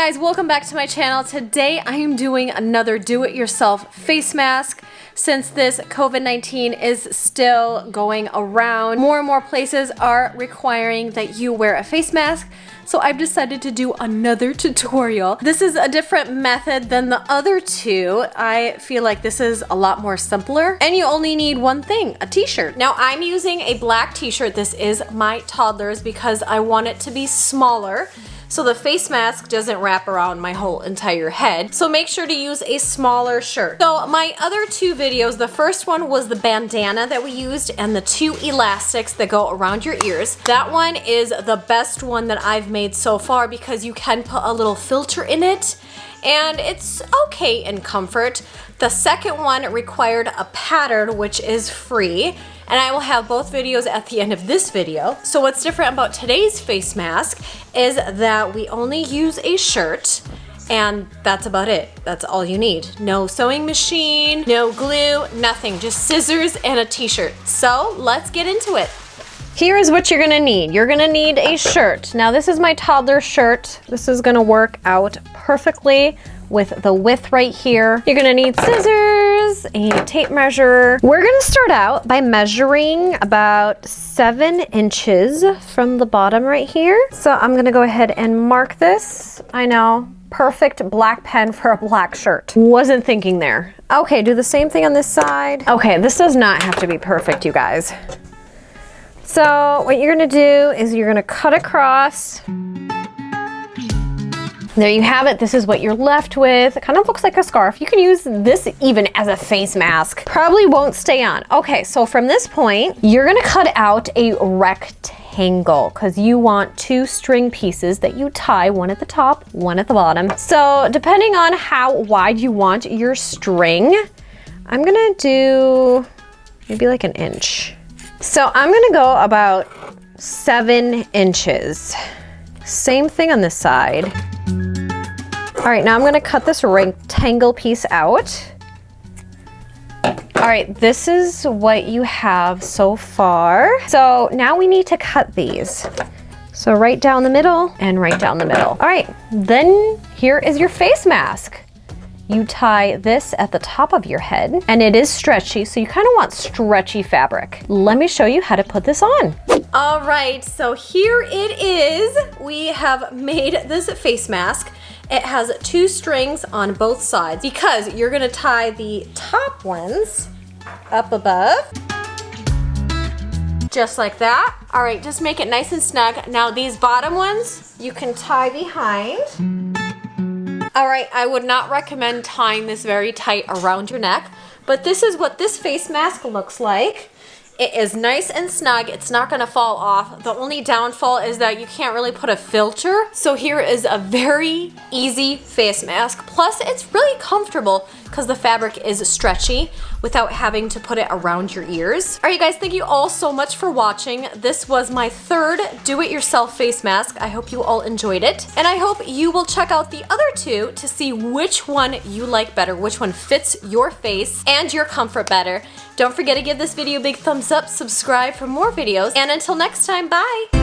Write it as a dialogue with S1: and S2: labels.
S1: guys, welcome back to my channel. Today I am doing another do-it-yourself face mask. Since this COVID-19 is still going around, more and more places are requiring that you wear a face mask. So I've decided to do another tutorial. This is a different method than the other two. I feel like this is a lot more simpler and you only need one thing, a t-shirt. Now I'm using a black t-shirt. This is my toddler's because I want it to be smaller, so the face mask doesn't wrap around my whole entire head. So make sure to use a smaller shirt. So my other two videos, the first one was the bandana that we used and the two elastics that go around your ears. That one is the best one that I've made so far because you can put a little filter in it and it's okay in comfort. The second one required a pattern, which is free, and I will have both videos at the end of this video. So what's different about today's face mask is that we only use a shirt and that's about it. That's all you need. No sewing machine, no glue, nothing, just scissors and a t-shirt. So let's get into it. Here is what you're gonna need. You're gonna need a shirt. Now this is my toddler shirt. This is gonna work out perfectly with the width right here. You're gonna need scissors, a tape measure. We're gonna start out by measuring about 7 inches from the bottom right here. So I'm gonna go ahead and mark this. I know, perfect black pen for a black shirt. Wasn't thinking there. Okay, do the same thing on this side. Okay, this does not have to be perfect, you guys. So what you're gonna do is you're gonna cut across. There you have it. This is what you're left with. It kind of looks like a scarf. You can use this even as a face mask. Probably won't stay on. Okay, so from this point, you're gonna cut out a rectangle because you want 2 string pieces that you tie, one at the top, one at the bottom. So depending on how wide you want your string, I'm gonna do maybe like an inch. So I'm gonna go about 7 inches. Same thing on this side. All right, now I'm gonna cut this rectangle piece out. All right, this is what you have so far. So now we need to cut these. So right down the middle and right down the middle. All right, then here is your face mask. You tie this at the top of your head and it is stretchy, so you kind of want stretchy fabric. Let me show you how to put this on. All right, so here it is. We have made this face mask. It has 2 strings on both sides because you're gonna tie the top ones up above. Just like that. All right, just make it nice and snug. Now these bottom ones, you can tie behind. All right, I would not recommend tying this very tight around your neck, but this is what this face mask looks like. It is nice and snug. It's not gonna fall off. The only downfall is that you can't really put a filter. So here is a very easy face mask. Plus it's really comfortable because the fabric is stretchy without having to put it around your ears. All right, you guys, thank you all so much for watching. This was my 3rd do-it-yourself face mask. I hope you all enjoyed it. And I hope you will check out the other 2 to see which one you like better, which one fits your face and your comfort better. Don't forget to give this video a big thumbs up, subscribe for more videos, and until next time, bye!